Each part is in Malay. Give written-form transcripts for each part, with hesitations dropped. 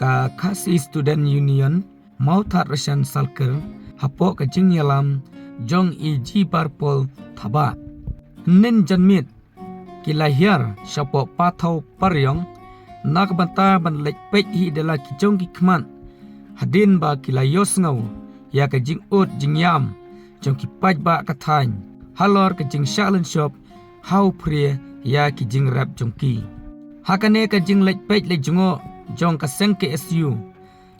ka khasi student union mau that Russian circle hapo ka jing yalam jong ji purple thaba nen janmit kilahiar shapo pathau paryong nak banta ban lek pek hi dela ki jong ki khman hadin ba kilayos ngau ya ka jing ut jing yam jong ki paj ba ka thain halor ka jing shalan shop how prie ya ki jing rap jong ki hakane ka jing lek pek le jungo jong ka seng ke su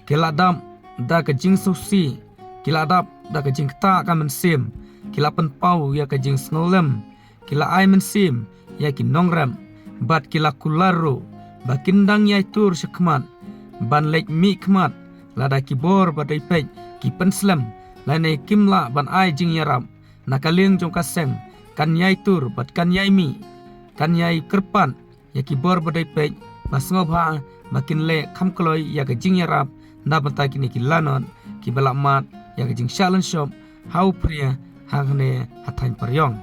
kiladam da ka jing susi kiladap da ka jing ta ka men sim kilapan pau ya ka jing snolem kila ai men sim ya ki nongram bat kila kularo bakindang yai tur shakmat ban lek mi khmat lada ki bor badai pek ki penslam lane kimla ban ai jing yaram nakaling jong ka seng kan yai tur bat kan yai mi kan yai kerpan ya ki bor badai pek basngo bha makin le kham kloi ya ka jing yarap na banta kini ki lanon ki balamat ya ka jing shalan shop hau pria hangne hathain paryong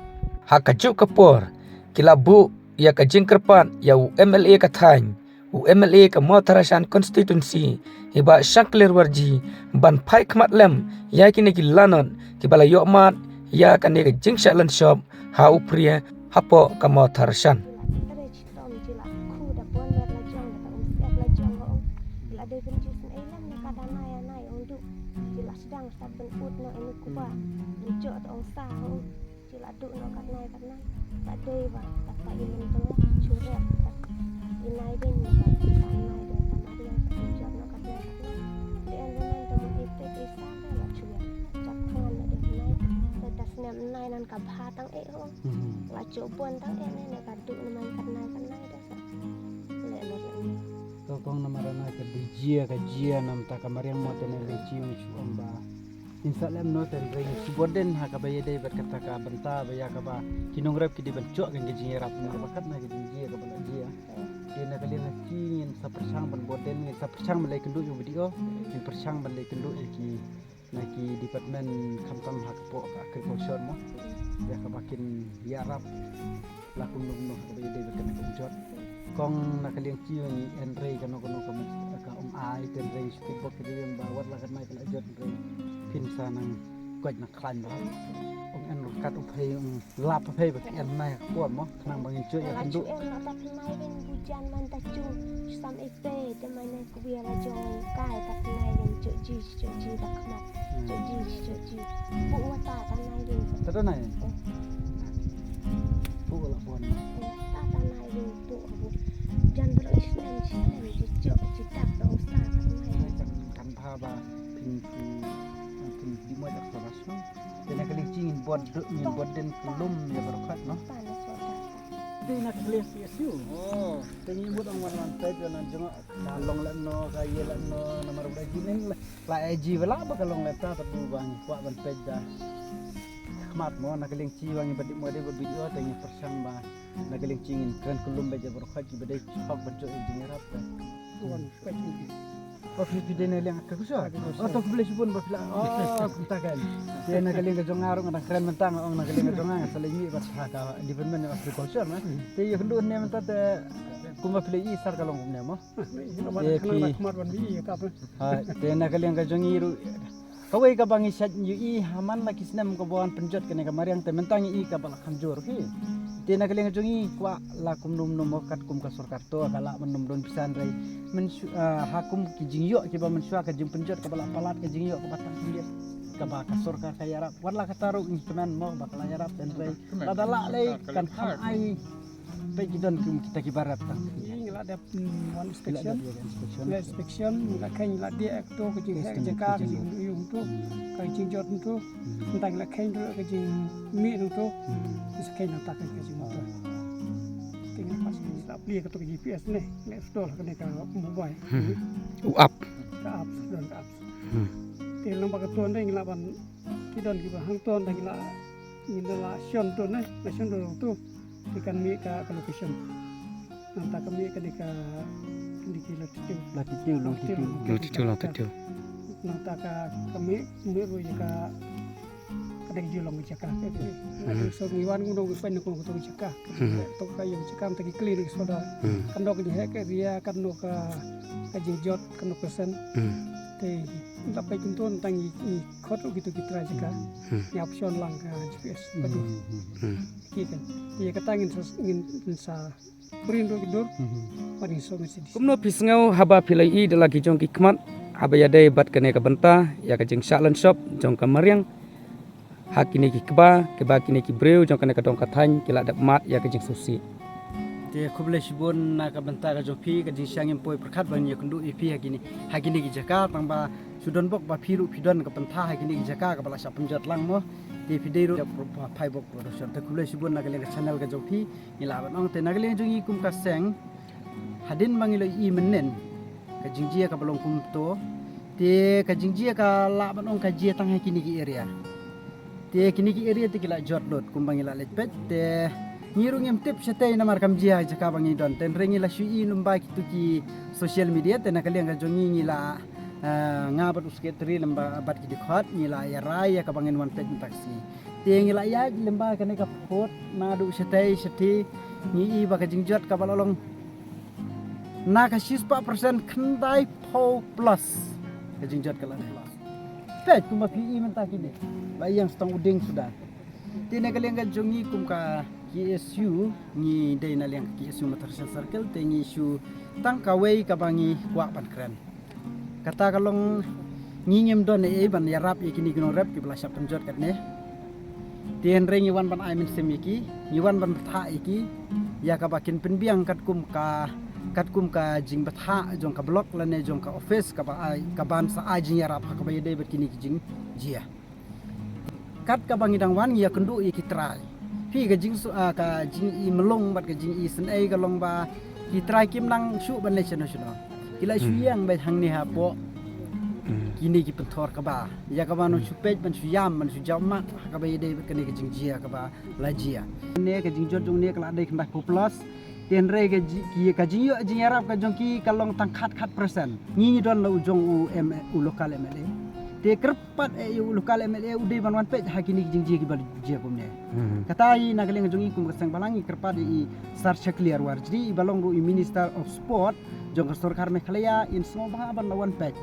hakajuk kapor kilabu ya ka jing kerpan ya UMLA ka thain UMLA ka Motharasan constituency hiba shakler warji ban phai khmat lem ya kini ki lanon ki bala yokmat ya ka ne ka jing shalan shop hau pria hapo ka Motharasan Kong namarana ka dijia ka jia nam ta kamariang mo tene lechi uang ba insalem no ten ring suboden ha ka baye dei bat kata ka benta baya ka ba kinong rap ki di bancok kan gaji rap na bakat na ki dijia ka bala jia kena kali na kingin sa persang ban boden ni sa persang malai kendu yu video ni persang balai kendu ki na ki department khamtam ha po ka agriculture mo ya ka bakin ya rap lakum no ka baye dei bat kata ka jot kong nakaliang cium ni Andre kano ka ai Andre stipok kiriam bawat la kan mai kala jot Andre pinsa nang kwaj nak klan ba en kat upai lap upai ba en mai ko mo nang bangin cu ya kendu en ta mai ren hujan man ta cu sam epe te mai ne ku biara jong kai ta mai ren cu ji ta kmat cu ji bu wata ta mai ren ta nai bu la bon ta mai ren tu jan bro islam ci tak do sa ta mai kan pha ba pin di mo dak saras no tena kali cingin bod den kelum ya berkat no tena kali siu oh teni buat orang wan pej nan jengok kalong la no kaya la no nomor udah jinin la eji wala ba kalong leta tapi bang kuat ban pej dah khmat mo nak keling ci wangi badik mo de video teni persang ba nak keling cingin kan kelum beja berkat ki bedai hok benco engineer apa tuan pej oh video ni yang aku suka atau aku boleh sebut bapila oh kuntakan dia nak keling kejong ngarung ada keren mentang orang nak keling kejong ngang selagi pas haka department of agriculture nah dia kendun ni mentat kuma pilih sar kalong kumne mo ki khamar ban bi ka ha dia nak keling kejong iru kawai ka bangi sat yu haman la kisnam ko bawan penjot kene kamariang te mentang ka bala khamjor ki dia nak keling kejong kwa la kumnum num kat kum ka surkar to kala menum don pisan rai men hakum ki jingyo ki ba men syua ka jing penjot ka bala palat ka jingyo ka batang sindir ka ba ka surkar ka yarap warla ka taru instrumen mo ba kala yarap dan rai ladala le kan kham ai pe jidon kita ki barat ta la ada one inspection la khain la dia to ke jing hek jaka ke jing yung to ka jing jot to entang la khain to ke jing mi to is khain ta ke jing to tinggal pas la pli ke to GPS ne store ke ka mobile up ka up don up te lomba ka ton ding la ban ki don ki ba hang ton ding la ni la sion to ne la sion to ikan mi ka location nanti kami ketika latitude longitude nanti kami mi ru ka ada julong cakah so ngiwan ngono fen ko to cakah to kayo cakam tagi clear soda kandok di hek dia kandok ka jingjot kandok pesen te dapat tuntun tangi khot gitu kita cakah ni option lang ka GPS betul kikan dia katangin sa purin do gidur paling so mesti kumno pisngau haba pilai I dalagi jong kikmat haba yadai bat kene ka benta ya ka jing shalan shop jong ka mariang hakini ki keba kini ki breu jong kene ka dong ka than kila dak mat ya ka jing susi te khuble shibon na ka benta ka jopi ka jing syang empoi perkhat ban ya kundu ipi hakini ki jaka tangba sudon bok ba phiru phidon ka benta hakini ki jaka ka bala sa penjat lang mo te pidero phai bok production te khuble shibon na ka le channel ka jopi ila ban ong te na ka le jong I kum ka seng hadin mangilo I menen ka jingjia ka balong kum to te ka jingjia ka la ban ong ka jia tang hakini ki area te kini ki area te kila jot lot kum bangila lepet te ngirung em tip setay na markam jia jaka bangi don ten rengi la shui numba kitu ki social media te nakaliang ka jongi ngila ngabat usketri lemba bat ki dikhot ngila ya raya ka bangin wan pet taksi te ngila ya lemba ka ne ka phot nadu setay seti ngi I ba ka jingjot ka balolong na ka 60% khandai pho plus ka jingjot ka la plus pet kuma PE mentah kini bayang setang uding sudah tine kaliang ka jongi kum ka KSU ni day na liang KSU Matarsian Circle tengi isu tang kawai ka bangi kwa pan kren kata kalong ngingem don ban ya rap kini gino rap ki belasap penjot kat ne tien rengi wan ban aimin semiki ni wan ban tha iki ya ka bakin penbiang kat kum ka jing batha jong ka blok lane jong ka office ka ba ka ban sa ajing ya rap ka ba day bet kini ki jing jia kat ka bangidang wan ya kendu I kitrai pi ka jing I melong bat ka jing I sen ai ka long ba kitrai kim lang shu ban national kila shu yang ba hang ni ha po kini ki pentor ka ba ya ka ba no shu pej ban shu yam ban shu jama ka ba dei bet ka ni ka jing jia ka ba la jia ne ka jing jot jong ne ka la dei khndak plus ten re ka jing yo jing arab ka jong ki kalong tang khat persen ngi don la ujong u lokal MLA te kerpat u lokal MLA u dei ban wan pej hakini jing jia ki ba jia kum ne katai na kaleng jong I kum kasang balangi kerpat I sar clear war jadi balong ru I minister of sport jong sarkar Meghalaya in semua bah ban wan pej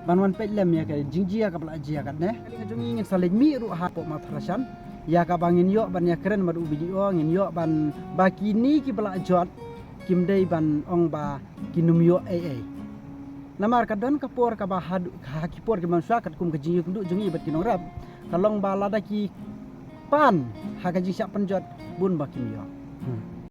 banwan pej lem ya ka jingjia ka bala jia kat ne kaleng jong I ngin saling mi ru ha po matrasan ya ka bangin yo ban ya keren madu video ngin yo ban bakini ki bala jot kim dei ban ong ba kinum yo namar ka don kapor ka ba hadu ka kipor ki manusia kat kum ka jingi kundu jongi bat kinong rap kalong ba lada ki pan ha ka jing syak penjot bun ba kim yo